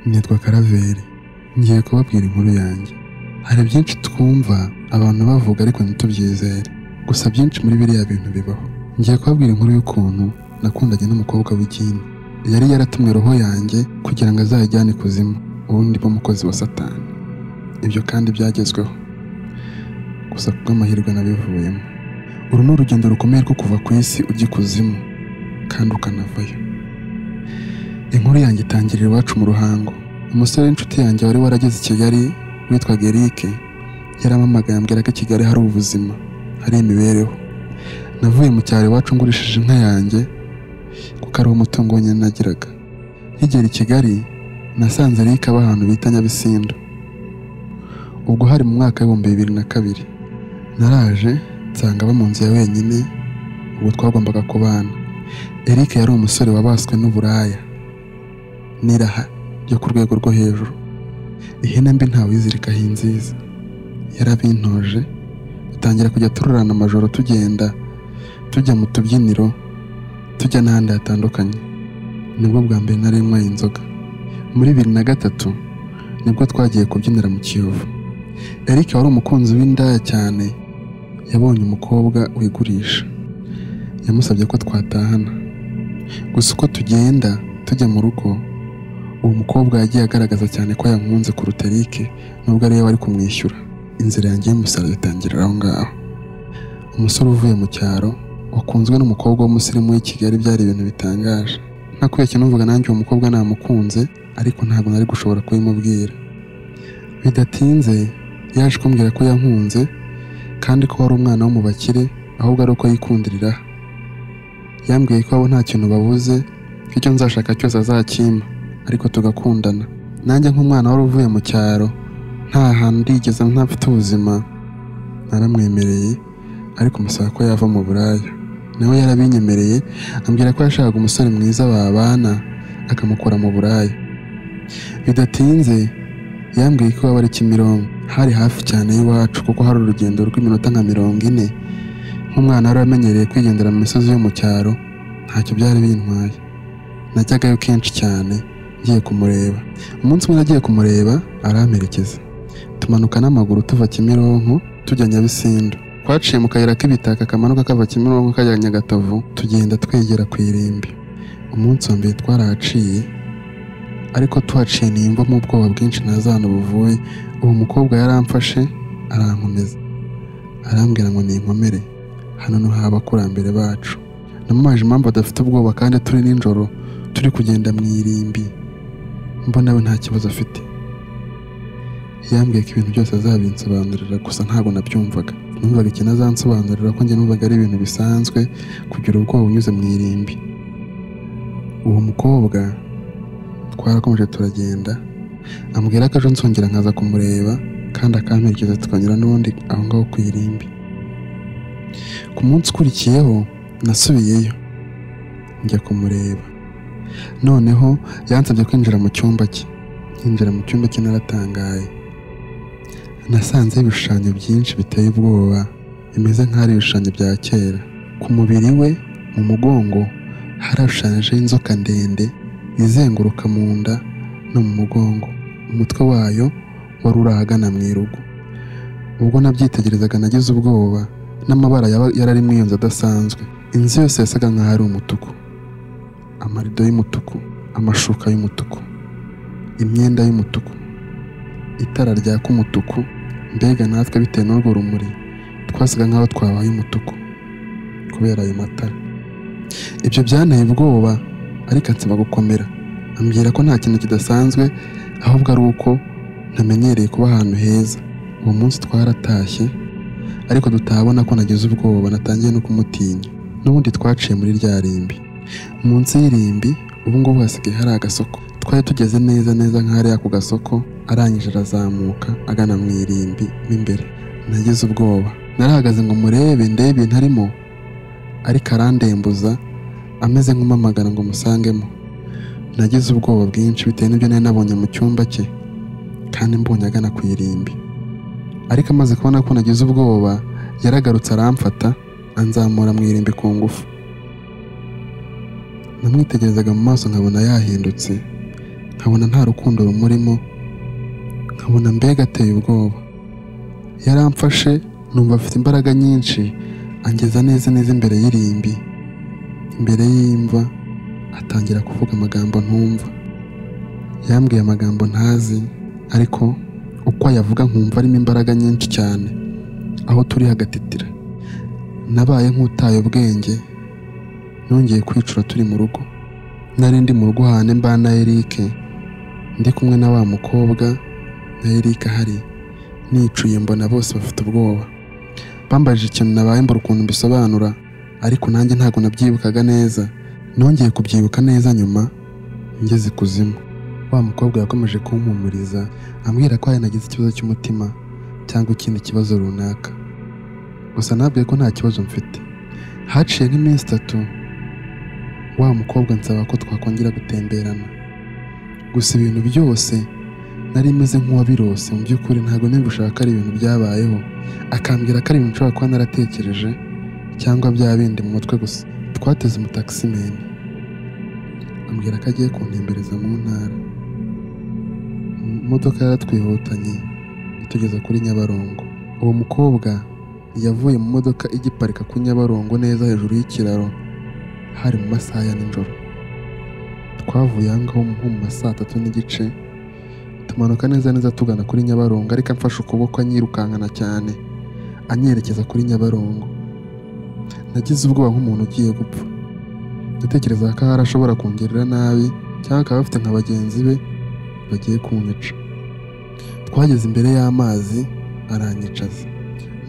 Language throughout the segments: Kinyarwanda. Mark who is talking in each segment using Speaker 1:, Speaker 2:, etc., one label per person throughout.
Speaker 1: Nitwa Karaveri, ngiye kubabwira inkuru yanjye. Hari byinshi twumva abantu bavuga ariko ntitubyizere, gusa byinshi muri biriya bintu bibaho. Ngiye kubabwira inkuru y'ukuntu nakundanye n'umukobwa w'igini. Yari yaratumwe roho yanjye kugira ngo azayijyane ikuzimu, ubundi bw'umukozi wa Satani. Ibyo kandi byagezweho, gusa kubw'amahirwe nabivuyemo. Uru ni urugendo rukomeye rwo kuva ku isi ujya ikuzimu kandi ukanavayo. Inkuru yanjye itangirira iwacu mu Ruhango. Umusore w'inshuti yanjye wari warageze i Kigali witwaga Eric yarampamagaye ambwira ko i Kigali hari ubuzima, hari imibereho. Navuye mu cyaro iwacu ngurishije inka yanjye kuko ari umutungo nyine nagiraga. Nkigera i Kigali nasanze Eric aba ahantu bita Nyabisindu. Ubwo hari mu mwaka wa 2002. Naraje nsanga aba mu nzu ya wenyine, ubwo twagombaga kubana. Eric yari umusore wabaswe n'uburaya n'iraha ryo ku rwego rwo hejuru. Ihene mbi ntawizirikaho inziza. Yarabintoje, dutangira kujya tururana amajoro tugenda tujya mu tubyiniro, tujya n'ahandi hatandukanye. Nibwo bwa mbere nari nywaye inzoga. Muri 2003 nibwo twagiye kubyinira mu Kiyovu. Eric wari umukunzi w'indaya cyane, yabonye umukobwa wigurisha, yamusabye ko twatahana. Gusa uko tugenda tujya mu rugo, uwo mukobwa yagiye agaragaza cyane ko yankunze kuruta Eric, nubwo ariwe wari kumwishyura. Inzira yanjye y'umusaraba itangirira aho ngaho. Umusore uvuye mu cyaro wakunzwe n'umukobwa w'umusirimu w'i Kigali byari ibintu bitangaje. Nakubeshye numvaga nanjye uwo mukobwa namukunze, ariko ntabwo nari gushobora kubimubwira. Bidatinze yaje kumbwira ko yankunze kandi ko wari umwana wo mu bakire, ahubwo ari uko yikundirira. Yambwiye ko abo nta kintu babuze, ko icyo nzashaka cyose azakimpa, ariko tugakundana. Nanjye nk'umwana wari uvuye mu cyaro, nta hantu ndigeze ntafite ubuzima, naramwemereye, ariko musaba ko yava mu buraya. Nawe yarabinyemereye, ambwira ko yashakaga umusore mwiza babana akamukura mu buraya. Bidatinze yambwiye ko waba ari Kimironko, hari hafi cyane y'iwacu kuko hari urugendo rw'iminota nka 40. Nk'umwana wari amenyereye kwigendera mu misozi yo mu cyaro, ntacyo byari bintwaye. Najyagayo kenshi cyane ngiye kumureba. Umunsi umwe nagiye kumureba aramperekeza, tumanuka n'amaguru tuva Kimironko tujya Nyabisindu. Twaciye mu kayira k'ibitaka kamanuka kava Kimironko kajya Nyagatovu, tugenda twegera ku irimbi. Umunsi wa mbere twarahaciye, ariko tuhaciye nimba mu bwoba bwinshi ntazana buvuye. Uwo mukobwa yaramfashe arankomeza, arambwira ngo ninkomere, hano no haba abakurambere bacu. Namubaje impamvu adafite ubwoba kandi turi nijoro turi kugenda mu irimbi, mbona we nta kibazo afite. Yambwiye ko ibintu byose azabinsobanurira, gusa ntabwo nabyumvaga. Numvaga ikintu azansobanurira ko njye numvaga ari ibintu bisanzwe kugira ubwoba unyuze mu irimbi. Uwo mukobwa twarakomeje turagenda, ambwira ko ejo nzongera nkaza kumureba kandi akamperekeza tukanyura n'ubundi aho ngaho ku irimbi. Ku munsi ukurikiyeho nasubiyeyo njya kumureba. Noneho yansabye kwinjira mu cyumba cye. Nkinjira mu cyumba cye naratangaye. Nasanze ibishushanyo byinshi biteye ubwoba, bimeze nk'ari ibishushanyo bya kera. Ku mubiri we mu mugongo harashushanyijeho inzoka ndende izenguruka mu nda no mu mugongo. Umutwe wayo wari uri ahagana mu irugu. Ubwo nabyitegerezaga nagize ubwoba, n'amabara yarari mu iyo nzu adasanzwe. Inzu yose yasaga nk'aho ari umutuku, amarido y'umutuku, amashuka y'umutuku, imyenda y'umutuku, itara ryaka umutuku. Mbega natwe bitewe n'urwo rumuri twasaga nk'aho twabaye umutuku kubera ayo matara. Ibyo byanteye ubwoba, ariko ansaba gukomera. Ambwira ko nta kintu kidasanzwe, ahubwo ari uko ntamenyereye kuba ahantu heza. Uwo munsi twaratashye, ariko tutabona ko nagize ubwoba, natangiye no kumutinya. N'ubundi twaciye muri rya rimbi. Munsi y'irimbi ubu ngubu hasigaye hari agasoko. Twari tugeze neza nk'ahariya ku gasoko, arangije arazamuka agana mu irimbi n'imbere. Nagize ubwoba, narahagaze ngo murebe ndebe ntarimo, ariko arandembuza ameze nk'umamagara ngo musangemo. Nagize ubwoba bwinshi bitewe n'ibyo nari nabonye mu cyumba cye kandi mbonye agana ku irimbi. Ariko amaze kubona ko nagize ubwoba, yaragarutse aramfata anzamura mu irimbi ku ngufu. Namwitegerezaga mu maso nkabona yahindutse, nkabona nta rukundo rumurimo, nkabona mbega ateye ubwoba. Yaramfashe numva afite imbaraga nyinshi, angeza neza neza imbere y'irimbi, imbere y'imva, atangira kuvuga amagambo ntumva. Yambwiye amagambo ntazi, ariko uko ayavuga nkumva arimo imbaraga nyinshi cyane, aho turi hagatitira. Nabaye nk'utaye ubwenge, nongeye kwicura turi mu rugo. Nari ndi mu rugo hane mba na Eric, ndi kumwe na wa mukobwa na Eric ahari, nicuye mbona bose bafite ubwoba. Bambajije ikintu nabaye mbura ukuntu mbisobanura, ariko nanjye ntabwo nabyibukaga neza. Nongeye kubyibuka neza nyuma ngeze ikuzimu. Wa mukobwa yakomeje kumpumuriza, ambwira ko nagize ikibazo cy'umutima cyangwa ikindi kibazo runaka. Gusa nabwiye ko nta kibazo mfite. Haciye nk'iminsi 3, wa mukobwa nsaba ko twakongera gutemberana. Gusa ibintu byose nari meze nk'uwabirose, mu by'ukuri ntabwo nimba ushaka ari ibintu byabayeho. Akambwira ko ari ibintu nshobora kuba naratekereje cyangwa bya bindi mu mutwe gusa. Twateze umutaximeni, ambwira ko agiye kuntembereza mu ntara. Imodoka yaratwihutanye itugeza kuri Nyabarongo. Uwo mukobwa yavuye mu modoka igiparika ku Nyabarongo neza hejuru y'ikiraro, hari mu masaha ya nijoro. Twavuye aho mu masaa 3:30, tumanuka neza neza tugana kuri Nyabarongo, ariko amfashe ukuboko anyirukankana cyane anyerekeza kuri Nyabarongo. Nagize ubwoba nk'umuntu ugiye gupfa. Ndatekereza ko arashobora kungerera nabi cyangwa akaba afite nka bagenzi be bagiye kunyica. Twageze imbere y'amazi aranyicaza.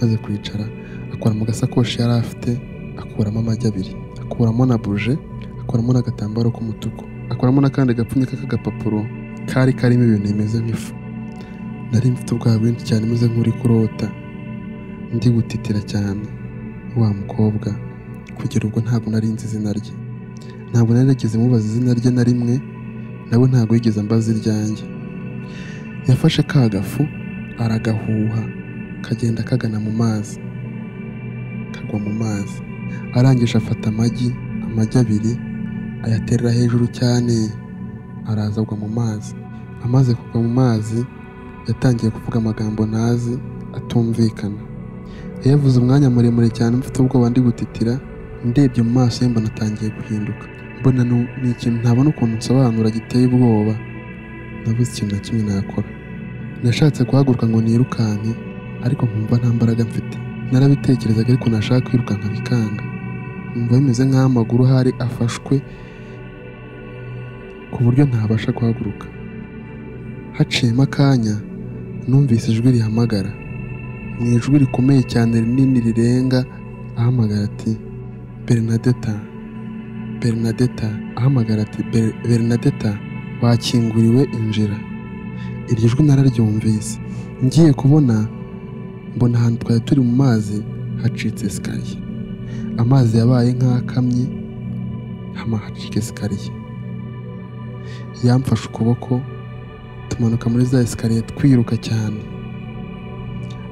Speaker 1: Maze kwicara akora mu gasakoshi yari afite, akuramo amagi 2, akuramo na buje, akuramo n'agatambaro k'umutuku, akuramo n'akandi gapfunyika k'agapapuro kari karimo ibintu bimeze nk'ifu. Nari mfite ubwoba bwinshi cyane, meze nk'uri kurota, ndi gutitira cyane. Wa mukobwa kugera ubwo ntabwo nari nzi izina rye, ntabwo nari nagize mubaza izina rye na rimwe, nawe ntabwo yigeze ambaza iryanjye. Yafashe ka gafu aragahuha, kagenda kagana mu mazi, kagwa mu mazi. Arangije afata amagi 2 ayaterera hejuru cyane, araza agwa mu mazi. Amaze kugwa mu mazi yatangiye kuvuga amagambo ntazi atumvikana. Yavuze umwanya muremure cyane, mfite ubwoba ndi gutitira. Ndebye mu maso ye mbona atangiye guhinduka, mbona ni ikintu ntabona ukuntu nsobanura giteye ubwoba. Nabuze ikintu na kimwe nakora. Nashatse guhaguruka ngo nirukanke, ariko nkumva nta mbaraga mfite. Narabitekerezaga ariko nashaka kwirukanka bikanga. Numva bimeze nk'aho amaguru hari afashwe ku buryo ntabasha guhaguruka. Haciyemo akanya numvise ijwi rihamagara, mu ijwi rikomeye cyane rinini rirenga, ahamagara ati Bernadetta, Bernadetta. Ahamagara ati Bernadetta, wakinguriwe, injira. Iryo jwi nararyumvise. Ngiye kubona mbona ahantu twari turi mu mazi hacitse esikariye. Amazi yabaye nk'akamye, hacika esikariye. Yamfashe ukuboko tumanuka muri za esikariye twiruka cyane.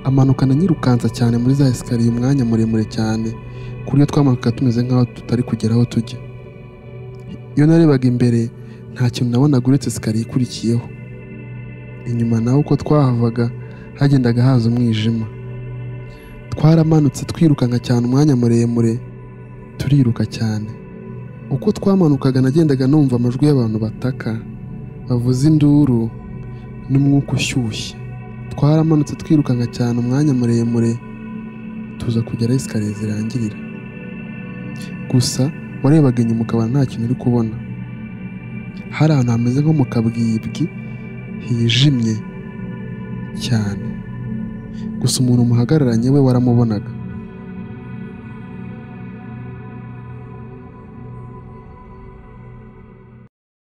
Speaker 1: Amanukana nyirukanza cyane muri za esikariye umwanya muremure cyane, ku buryo twamanuka tumeze nk'aho tutari kugera aho tujya. Iyo narebaga imbere nta kintu nabonaga uretse esikariye ikurikiyeho. Inyuma naho uko twahavaga hagendaga haza umwijima. Twaramanutse twirukanka cyane umwanya muremure, turiruka cyane. Uko twamanukaga nagendaga numva amajwi y'abantu bataka, bavuza induru n'umwuka ushyushye. Twaramanutse twirukanka cyane umwanya muremure, tuza kugera esikariye zirangirira. Gusa warebaga inyuma ukabona nta kintu uri kubona. Hari ahantu hameze nko mu kabwibwi hijimye cyane, gusa umuntu muhagararanye we waramubonaga.